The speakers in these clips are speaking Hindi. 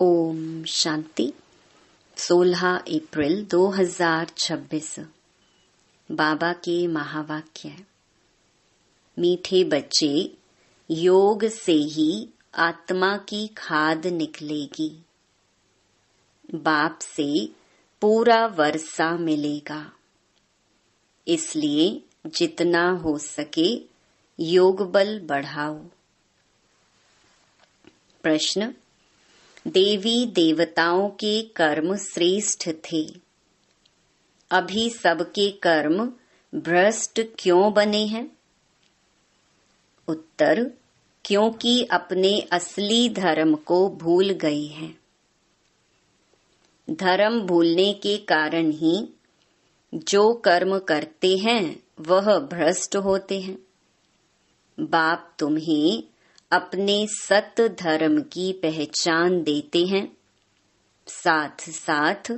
ओम शांति। 16 अप्रैल 2026। बाबा के महावाक्य। मीठे बच्चे, योग से ही आत्मा की खाद निकलेगी। बाप से पूरा वर्षा मिलेगा। इसलिए जितना हो सके योग बल बढ़ाओ। प्रश्न। देवी देवताओं के कर्म श्रेष्ठ थे, अभी सबके कर्म भ्रष्ट क्यों बने हैं? उत्तर। क्योंकि अपने असली धर्म को भूल गए हैं। धर्म भूलने के कारण ही जो कर्म करते हैं वह भ्रष्ट होते हैं। बाप तुम्हें अपने सत धर्म की पहचान देते हैं, साथ साथ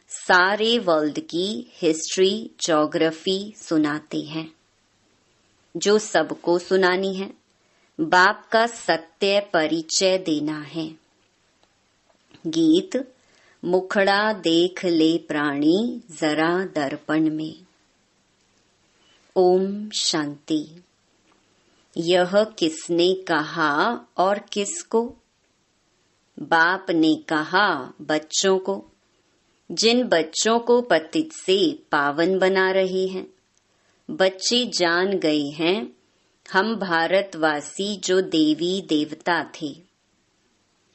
सारे वर्ल्ड की हिस्ट्री ज्योग्राफी सुनाते हैं, जो सबको सुनानी है। बाप का सत्य परिचय देना है। गीत। मुखड़ा देख ले प्राणी जरा दर्पण में। ओम शांति। यह किसने कहा और किसको? बाप ने कहा बच्चों को, जिन बच्चों को पतित से पावन बना रहे हैं। बच्चे जान गए हैं हम भारतवासी जो देवी देवता थे,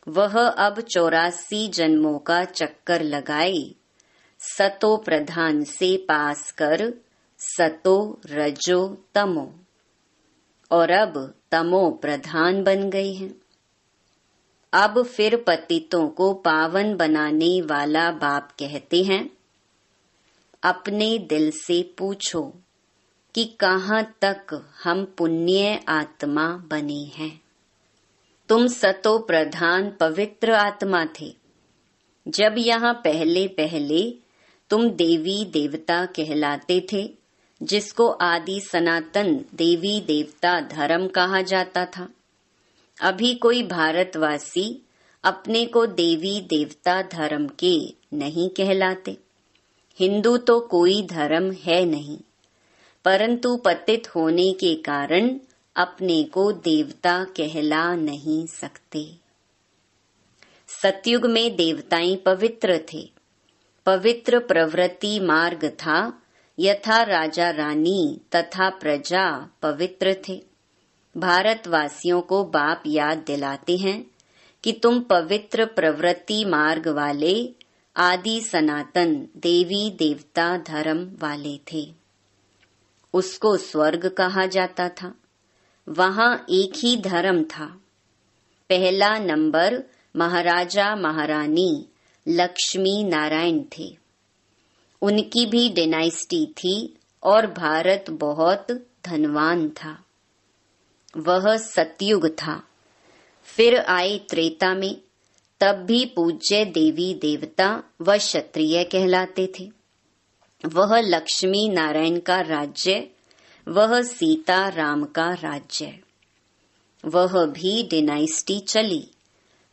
वह अब 84 जन्मों का चक्कर लगाए सतो प्रधान से पास कर सतो रजो तमो, और अब तमो प्रधान बन गए हैं। अब फिर पतितों को पावन बनाने वाला बाप कहते हैं, अपने दिल से पूछो कि कहाँ तक हम पुण्य आत्मा बने हैं। तुम सतो प्रधान पवित्र आत्मा थे। जब यहाँ पहले पहले तुम देवी देवता कहलाते थे, जिसको आदि सनातन देवी देवता धर्म कहा जाता था। अभी कोई भारतवासी अपने को देवी देवता धर्म के नहीं कहलाते। हिंदू तो कोई धर्म है नहीं, परंतु पतित होने के कारण अपने को देवता कहला नहीं सकते। सतयुग में देवताएं पवित्र थे। पवित्र प्रवृत्ति मार्ग था, यथा राजा रानी तथा प्रजा पवित्र थे। भारतवासियों को बाप याद दिलाते हैं कि तुम पवित्र प्रवृत्ति मार्ग वाले आदि सनातन देवी देवता धर्म वाले थे। उसको स्वर्ग कहा जाता था। वहां एक ही धर्म था। पहला नंबर महाराजा महारानी लक्ष्मी नारायण थे। उनकी भी डायनेस्टी थी और भारत बहुत धनवान था। वह सतयुग था। फिर आए त्रेता में, तब भी पूज्य देवी देवता व क्षत्रिय कहलाते थे। वह लक्ष्मी नारायण का राज्य, वह सीता राम का राज्य, वह भी डायनेस्टी चली।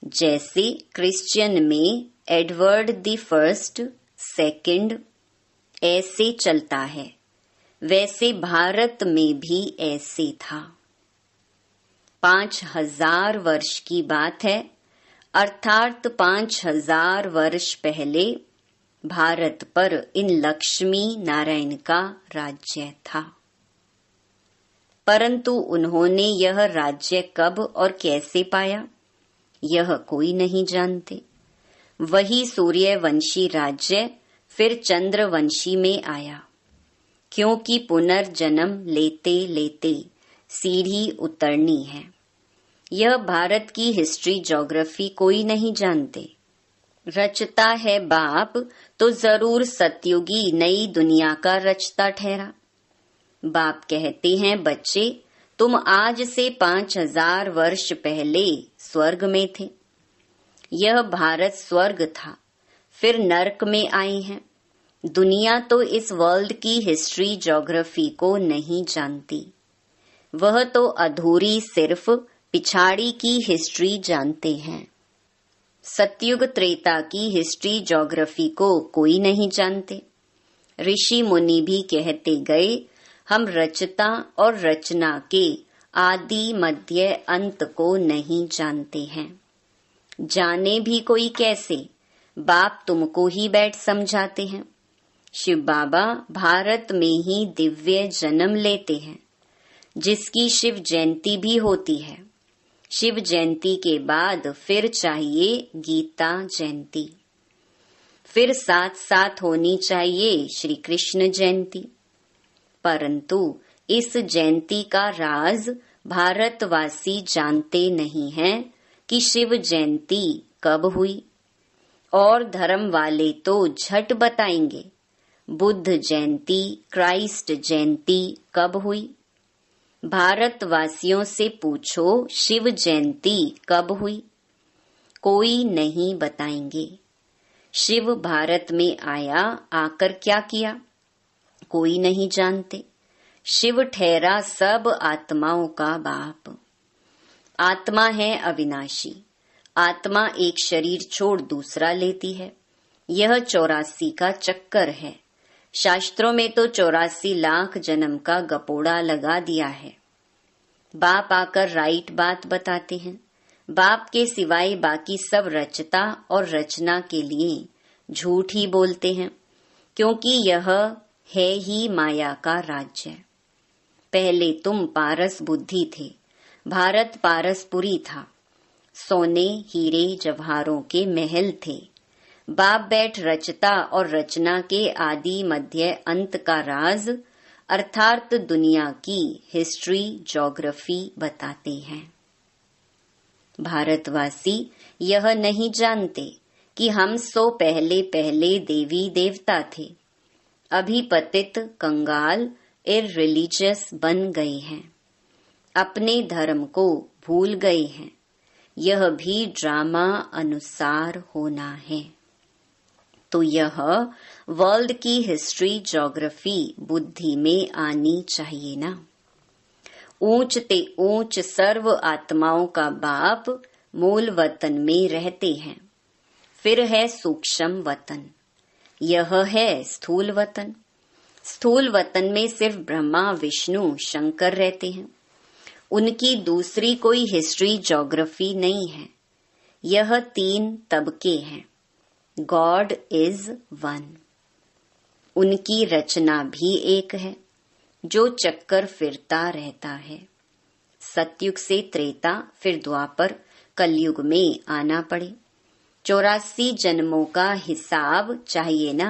जैसे क्रिश्चियन में एडवर्ड द फर्स्ट, सेकंड ऐसे चलता है, वैसे भारत में भी ऐसे था। 5000 वर्ष की बात है, अर्थात 5000 वर्ष पहले भारत पर इन लक्ष्मी नारायण का राज्य था। परंतु उन्होंने यह राज्य कब और कैसे पाया, यह कोई नहीं जानते। वही सूर्यवंशी राज्य फिर चंद्रवंशी में आया, क्योंकि पुनर्जन्म लेते लेते सीढ़ी उतरनी है। यह भारत की हिस्ट्री ज्योग्राफी कोई नहीं जानते। रचता है बाप तो जरूर सतयुगी नई दुनिया का रचता ठहरा। बाप कहते हैं बच्चे, तुम आज से 5000 वर्ष पहले स्वर्ग में थे। यह भारत स्वर्ग था, फिर नरक में आए हैं। दुनिया तो इस वर्ल्ड की हिस्ट्री ज्योग्राफी को नहीं जानती। वह तो अधूरी सिर्फ पिछाड़ी की हिस्ट्री जानते हैं। सतयुग त्रेता की हिस्ट्री ज्योग्राफी को कोई नहीं जानते। ऋषि मुनि भी कहते गए, हम रचता और रचना के आदि मध्य अंत को नहीं जानते हैं। जाने भी कोई कैसे, बाप तुमको ही बैठ समझाते हैं। शिव बाबा भारत में ही दिव्य जन्म लेते हैं, जिसकी शिव जयंती भी होती है। शिव जयंती के बाद फिर चाहिए गीता जयंती, फिर साथ साथ होनी चाहिए श्री कृष्ण जयंती। परंतु इस जयंती का राज भारतवासी जानते नहीं हैं कि शिव जयंती कब हुई, और धर्म वाले तो झट बताएंगे बुद्ध जयंती, क्राइस्ट जयंती कब हुई। भारतवासियों से पूछो शिव जयंती कब हुई, कोई नहीं बताएंगे। शिव भारत में आया, आकर क्या किया, कोई नहीं जानते। शिव ठहरा सब आत्माओं का बाप। आत्मा है अविनाशी। आत्मा एक शरीर छोड़ दूसरा लेती है। यह 84 का चक्कर है। शास्त्रों में तो 84 लाख जन्म का गपोड़ा लगा दिया है। बाप आकर राइट बात बताते हैं। बाप के सिवाय बाकी सब रचता और रचना के लिए झूठ ही बोलते हैं, क्योंकि यह है ही माया का राज्य। पहले तुम पारस बुद्धि थे, भारत पारसपुरी था। सोने हीरे जवाहरों के महल थे। बाप बैठ रचता और रचना के आदि मध्य अंत का राज अर्थात दुनिया की हिस्ट्री ज्योग्राफी बताते हैं। भारतवासी यह नहीं जानते कि हम सो पहले पहले देवी देवता थे। अभी पतित कंगाल इररिलीजियस बन गए हैं, अपने धर्म को भूल गए हैं। यह भी ड्रामा अनुसार होना है। तो यह वर्ल्ड की हिस्ट्री ज्योग्राफी बुद्धि में आनी चाहिए ना। ऊंच ते ऊंच सर्व आत्माओं का बाप मूल वतन में रहते हैं। फिर है सूक्ष्म वतन, यह है स्थूल वतन। स्थूल वतन में सिर्फ ब्रह्मा विष्णु शंकर रहते हैं। उनकी दूसरी कोई हिस्ट्री ज्योग्राफी नहीं है। यह 3 तबके हैं। God is one. उनकी रचना भी एक है, जो चक्कर फिरता रहता है। सतयुग से त्रेता, फिर द्वापर, कलयुग में आना पड़े। 84 जन्मों का हिसाब चाहिए ना,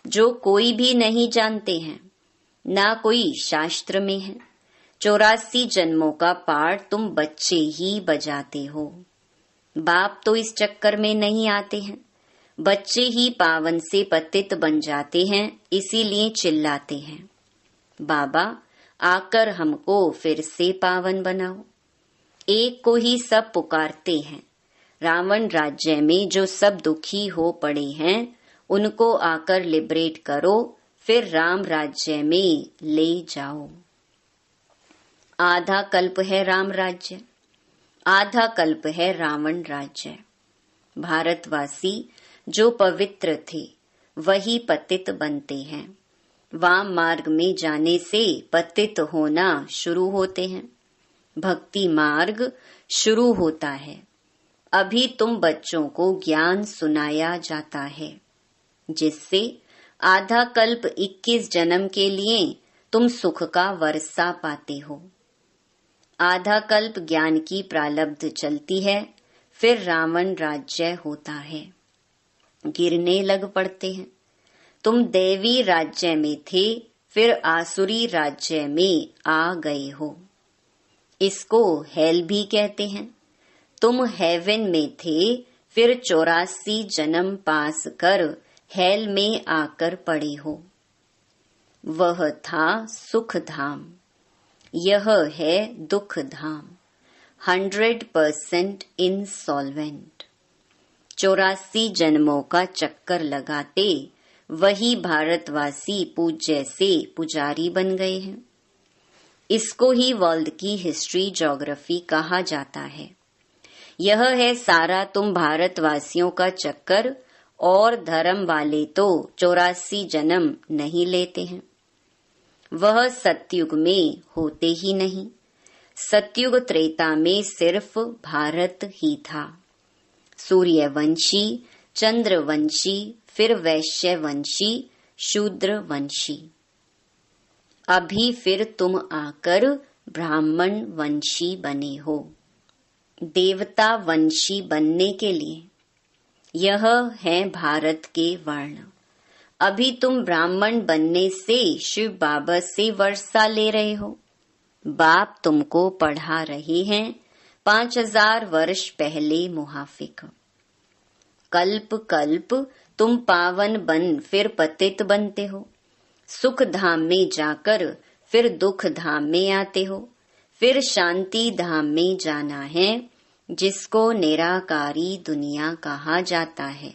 जो कोई भी नहीं जानते हैं, ना कोई शास्त्र में है। 84 जन्मों का पाठ तुम बच्चे ही बजाते हो। बाप तो इस चक्कर में नहीं आते हैं। बच्चे ही पावन से पतित बन जाते हैं, इसीलिए चिल्लाते हैं, बाबा आकर हमको फिर से पावन बनाओ। एक को ही सब पुकारते हैं। रावण राज्य में जो सब दुखी हो पड़े हैं, उनको आकर लिबरेट करो, फिर राम राज्य में ले जाओ। आधा कल्प है राम राज्य, आधा कल्प है रावण राज्य। भारतवासी जो पवित्र थे, वही पतित बनते हैं। वाम मार्ग में जाने से पतित होना शुरू होते हैं। भक्ति मार्ग शुरू होता है। अभी तुम बच्चों को ज्ञान सुनाया जाता है, जिससे आधा कल्प 21 जन्म के लिए तुम सुख का वर्षा पाते हो। आधा कल्प ज्ञान की प्रालब्ध चलती है, फिर रावण राज्य होता है। गिरने लग पड़ते हैं। तुम देवी राज्य में थे, फिर आसुरी राज्य में आ गए हो। इसको हेल भी कहते हैं। तुम हेवन में थे, फिर 84 जन्म पास कर हेल में आकर पड़े हो। वह था सुख धाम, यह है दुख धाम। 100% इंसॉल्वेंट। 84 जन्मों का चक्कर लगाते वही भारतवासी पूज्य से पुजारी बन गए हैं। इसको ही वर्ल्ड की हिस्ट्री ज्योग्राफी कहा जाता है। यह है सारा तुम भारतवासियों का चक्कर, और धर्म वाले तो 84 जन्म नहीं लेते हैं। वह सतयुग में होते ही नहीं। सतयुग त्रेता में सिर्फ भारत ही था। सूर्यवंशी, चंद्रवंशी, फिर वैश्यवंशी, शूद्रवंशी। अभी फिर तुम आकर ब्राह्मण वंशी बने हो। देवता वंशी बनने के लिए यह है भारत के वर्ण। अभी तुम ब्राह्मण बनने से शिव बाबा से वर्षा ले रहे हो। बाप तुमको पढ़ा रहे हैं 5000 वर्ष पहले मुहाफिक। कल्प कल्प तुम पावन बन फिर पतित बनते हो। सुख धाम में जाकर फिर दुख धाम में आते हो। फिर शांति धाम में जाना है, जिसको निराकारी दुनिया कहा जाता है।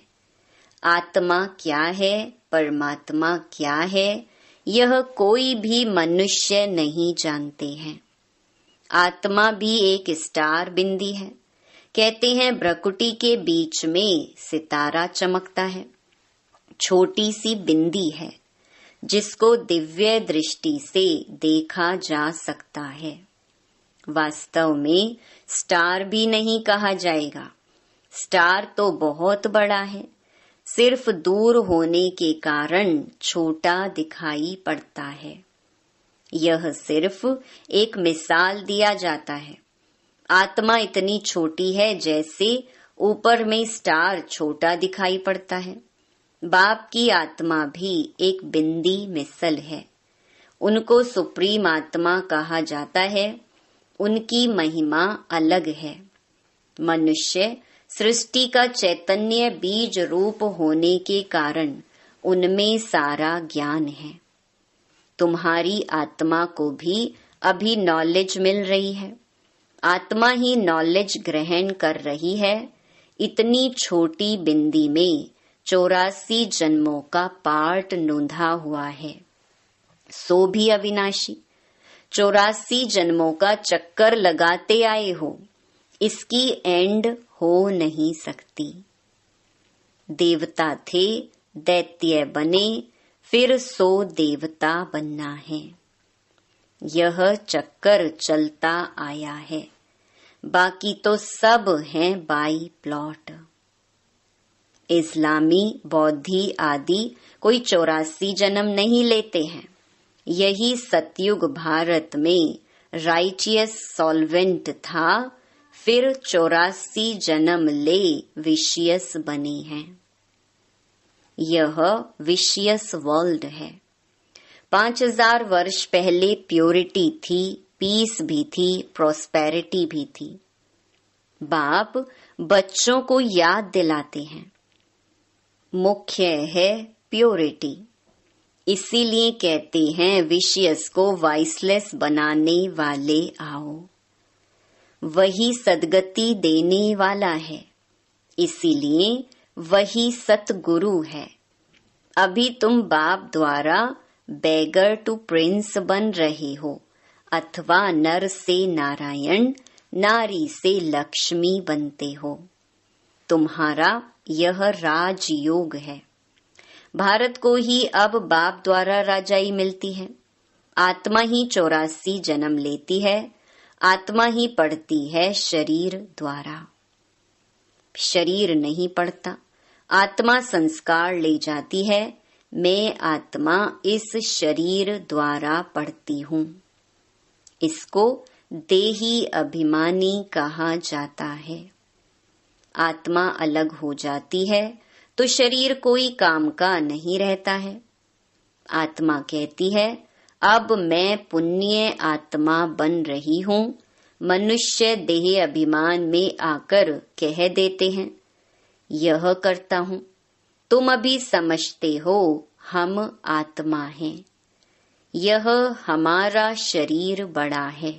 आत्मा क्या है, परमात्मा क्या है, यह कोई भी मनुष्य नहीं जानते हैं। आत्मा भी एक स्टार बिंदी है। कहते हैं भ्रकुटी के बीच में सितारा चमकता है। छोटी सी बिंदी है, जिसको दिव्य दृष्टि से देखा जा सकता है। वास्तव में स्टार भी नहीं कहा जाएगा। स्टार तो बहुत बड़ा है, सिर्फ दूर होने के कारण छोटा दिखाई पड़ता है। यह सिर्फ एक मिसाल दिया जाता है। आत्मा इतनी छोटी है जैसे ऊपर में स्टार छोटा दिखाई पड़ता है। बाप की आत्मा भी एक बिंदी मिसल है। उनको सुप्रीम आत्मा कहा जाता है। उनकी महिमा अलग है। मनुष्य सृष्टि का चैतन्य बीज रूप होने के कारण उनमें सारा ज्ञान है। तुम्हारी आत्मा को भी अभी नॉलेज मिल रही है। आत्मा ही नॉलेज ग्रहण कर रही है। इतनी छोटी बिंदी में 84 जन्मों का पार्ट नोंधा हुआ है। सो भी अविनाशी 84 जन्मों का चक्कर लगाते आए हो। इसकी एंड हो नहीं सकती। देवता थे, दैत्य बने, फिर सो देवता बनना है। यह चक्कर चलता आया है। बाकी तो सब हैं बाई प्लॉट। इस्लामी, बौद्धि आदि कोई 84 जन्म नहीं लेते हैं। यही सतयुग भारत में राइटियस सॉल्वेंट था। फिर 84 जन्म ले विशियस बने हैं। यह विशियस वर्ल्ड है। 5000 वर्ष पहले प्योरिटी थी, पीस भी थी, प्रॉस्पेरिटी भी थी। बाप बच्चों को याद दिलाते हैं, मुख्य है प्योरिटी। इसीलिए कहते हैं विशियस को वाइसलेस बनाने वाले आओ। वही सदगति देने वाला है। इसीलिए वही सतगुरु है। अभी तुम बाप द्वारा बेगर टू प्रिंस बन रहे हो, अथवा नर से नारायण, नारी से लक्ष्मी बनते हो। तुम्हारा यह राजयोग है। भारत को ही अब बाप द्वारा राजाई मिलती है। आत्मा ही 84 जन्म लेती है। आत्मा ही पढ़ती है शरीर द्वारा। शरीर नहीं पढ़ता। आत्मा संस्कार ले जाती है। मैं आत्मा इस शरीर द्वारा पढ़ती हूँ। इसको देही अभिमानी कहा जाता है। आत्मा अलग हो जाती है तो शरीर कोई काम का नहीं रहता है। आत्मा कहती है, अब मैं पुण्य आत्मा बन रही हूँ। मनुष्य देह अभिमान में आकर कह देते हैं, यह करता हूँ। तुम अभी समझते हो हम आत्मा हैं। यह हमारा शरीर बड़ा है।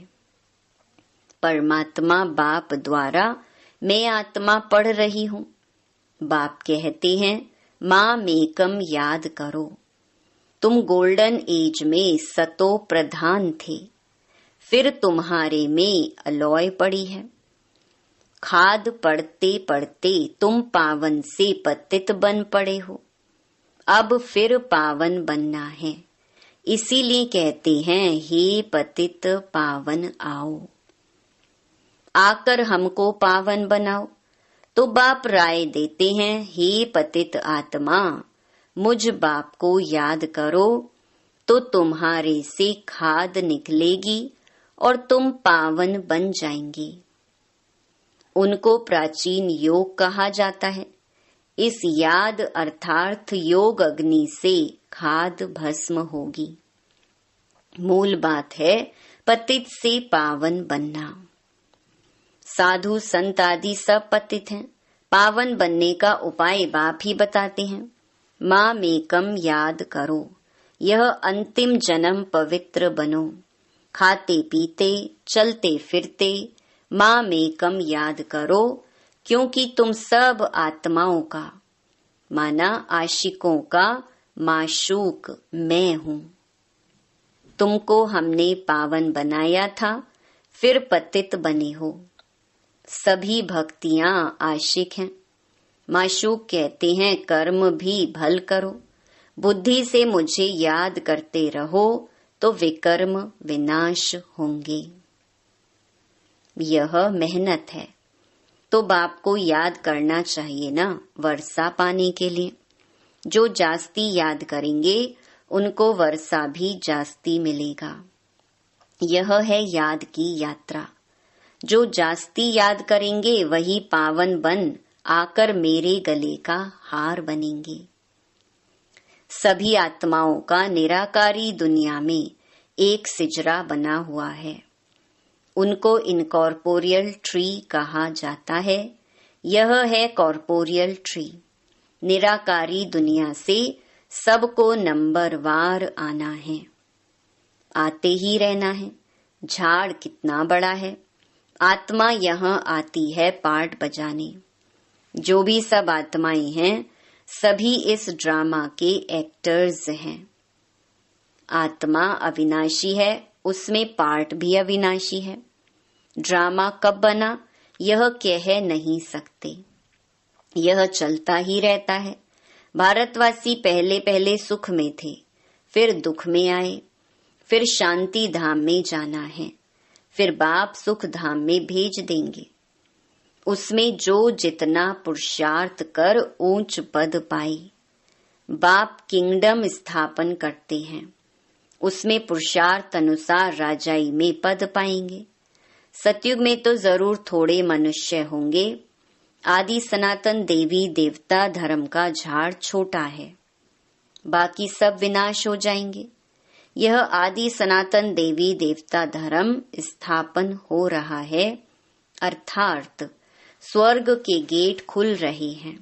परमात्मा बाप द्वारा मैं आत्मा पढ़ रही हूँ। बाप कहते हैं, माँ मेकम याद करो। तुम गोल्डन एज में सतो प्रधान थे। फिर तुम्हारे में अलॉय पड़ी है। खाद पढ़ते पढ़ते तुम पावन से पतित बन पड़े हो। अब फिर पावन बनना है, इसीलिए कहते हैं हे पतित पावन आओ। आकर हमको पावन बनाओ। तो बाप राय देते हैं, हे पतित आत्मा, मुझ बाप को याद करो तो तुम्हारे से खाद निकलेगी और तुम पावन बन जाएंगे। उनको प्राचीन योग कहा जाता है। इस याद अर्थात योग अग्नि से खाद भस्म होगी। मूल बात है पतित से पावन बनना। साधु संत आदि सब पतित हैं। पावन बनने का उपाय बाप ही बताते हैं। मामेकम याद करो, यह अंतिम जन्म पवित्र बनो। खाते पीते चलते फिरते मामेकम याद करो, क्योंकि तुम सब आत्माओं का माना आशिकों का माशूक मैं हूँ। तुमको हमने पावन बनाया था, फिर पतित बने हो। सभी भक्तियां आशिक हैं। माशूक कहते हैं कर्म भी भल करो। बुद्धि से मुझे याद करते रहो तो विकर्म विनाश होंगे। यह मेहनत है, तो बाप को याद करना चाहिए ना, वर्षा पाने के लिए। जो जास्ती याद करेंगे उनको वर्षा भी जास्ती मिलेगा। यह है याद की यात्रा। जो जास्ती याद करेंगे वही पावन बन आकर मेरे गले का हार बनेंगे। सभी आत्माओं का निराकारी दुनिया में एक सिजरा बना हुआ है। उनको इनकॉर्पोरियल ट्री कहा जाता है। यह है कॉर्पोरियल ट्री। निराकारी दुनिया से सबको नंबरवार आना है, आते ही रहना है। झाड़ कितना बड़ा है, आत्मा यहाँ आती है पार्ट बजाने। जो भी सब आत्माएं हैं सभी इस ड्रामा के एक्टर्स हैं। आत्मा अविनाशी है, उसमें पार्ट भी अविनाशी है। ड्रामा कब बना यह कह नहीं सकते, यह चलता ही रहता है। भारतवासी पहले पहले सुख में थे, फिर दुख में आए, फिर शांति धाम में जाना है, फिर बाप सुख धाम में भेज देंगे। उसमें जो जितना पुरुषार्थ कर ऊंच पद पाए। बाप किंगडम स्थापन करते हैं, उसमें पुरुषार्थ अनुसार राजाई में पद पाएंगे। सतयुग में तो जरूर थोड़े मनुष्य होंगे। आदि सनातन देवी देवता धर्म का झाड़ छोटा है, बाकी सब विनाश हो जाएंगे। यह आदि सनातन देवी देवता धर्म स्थापन हो रहा है, अर्थात स्वर्ग के गेट खुल रहे हैं।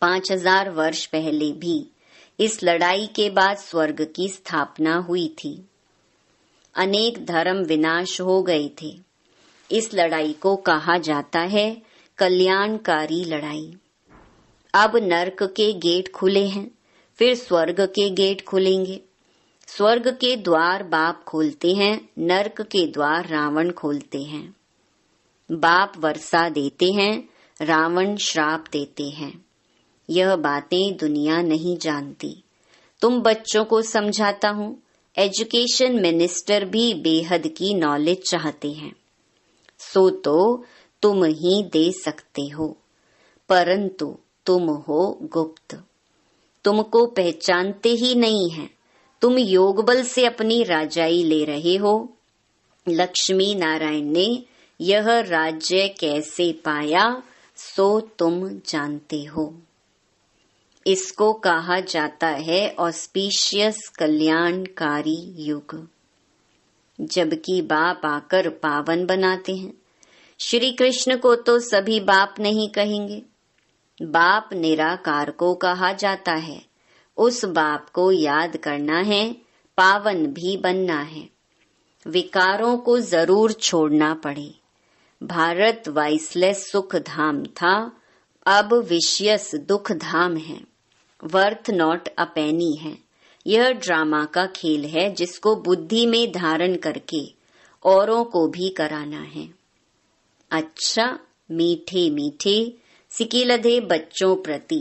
5000 वर्ष पहले भी इस लड़ाई के बाद स्वर्ग की स्थापना हुई थी। अनेक धर्म विनाश हो गए थे। इस लड़ाई को कहा जाता है कल्याणकारी लड़ाई। अब नर्क के गेट खुले हैं, फिर स्वर्ग के गेट खुलेंगे। स्वर्ग के द्वार बाप खोलते हैं, नर्क के द्वार रावण खोलते हैं। बाप वर्षा देते हैं, रावण श्राप देते हैं। यह बातें दुनिया नहीं जानती। तुम बच्चों को समझाता हूँ। एजुकेशन मिनिस्टर भी बेहद की नॉलेज चाहते हैं, सो तो तुम ही दे सकते हो, परंतु तुम हो गुप्त। तुमको पहचानते ही नहीं है। तुम योग बल से अपनी राजाई ले रहे हो। लक्ष्मी नारायण ने यह राज्य कैसे पाया सो तुम जानते हो। इसको कहा जाता है ऑस्पिशियस कल्याणकारी युग, जबकि बाप आकर पावन बनाते हैं। श्री कृष्ण को तो सभी बाप नहीं कहेंगे। बाप निराकार को कहा जाता है। उस बाप को याद करना है, पावन भी बनना है। विकारों को जरूर छोड़ना पड़े। भारत वाइसलेस सुख धाम था, अब विशियस दुख धाम है। वर्थ नॉट अ पेनी है। यह ड्रामा का खेल है जिसको बुद्धि में धारण करके औरों को भी कराना है। अच्छा मीठे मीठे सिकीलधे बच्चों प्रति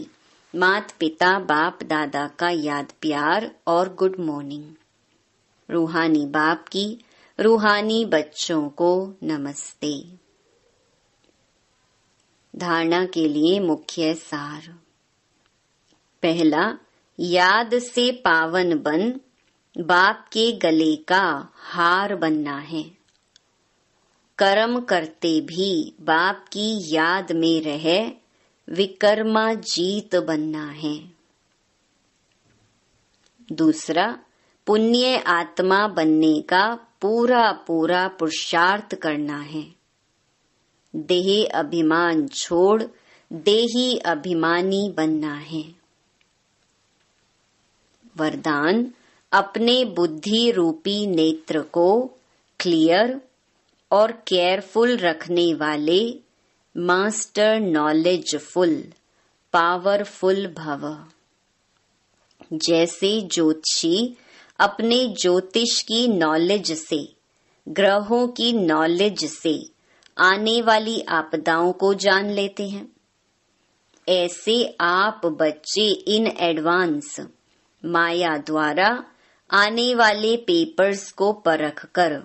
माता पिता बाप दादा का याद प्यार और गुड मॉर्निंग। रूहानी बाप की रूहानी बच्चों को नमस्ते। धारणा के लिए मुख्य सार। पहला, याद से पावन बन बाप के गले का हार बनना है। कर्म करते भी बाप की याद में रह विकर्मा जीत बनना है। दूसरा, पुण्य आत्मा बनने का पूरा पूरा पुरुषार्थ करना है। देह अभिमान छोड़ देही अभिमानी बनना है। वरदान, अपने बुद्धि रूपी नेत्र को क्लियर और केयरफुल रखने वाले मास्टर नॉलेजफुल पावरफुल भव। जैसे ज्योतिषी अपने ज्योतिष की नॉलेज से, ग्रहों की नॉलेज से आने वाली आपदाओं को जान लेते हैं, ऐसे आप बच्चे इन एडवांस माया द्वारा आने वाले पेपर्स को परख कर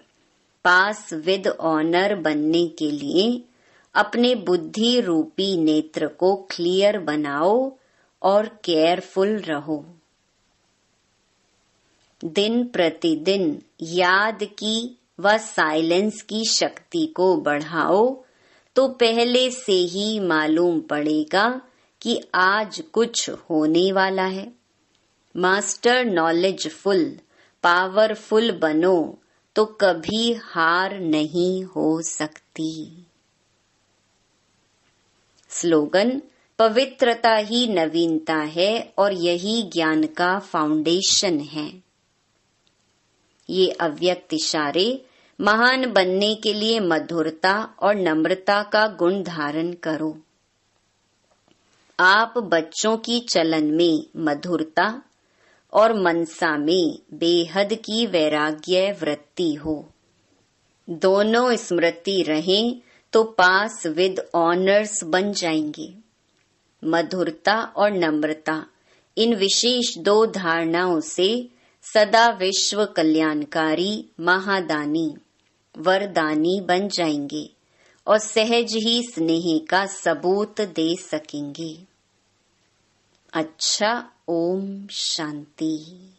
पास विद ऑनर बनने के लिए अपने बुद्धि रूपी नेत्र को क्लियर बनाओ और केयरफुल रहो। दिन प्रतिदिन याद की व साइलेंस की शक्ति को बढ़ाओ तो पहले से ही मालूम पड़ेगा कि आज कुछ होने वाला है। मास्टर नॉलेजफुल पावरफुल बनो तो कभी हार नहीं हो सकती। स्लोगन, पवित्रता ही नवीनता है और यही ज्ञान का फाउंडेशन है। ये अव्यक्त इशारे महान बनने के लिए मधुरता और नम्रता का गुण धारण करो। आप बच्चों की चलन में मधुरता और मनसा में बेहद की वैराग्य वृत्ति हो। दोनों स्मृति रहें तो पास विद ऑनर्स बन जाएंगे। मधुरता और नम्रता, इन विशेष दो धारणाओं से सदा विश्व कल्याणकारी महादानी वरदानी बन जाएंगे और सहज ही स्नेह का सबूत दे सकेंगे। अच्छा, ओम शांति।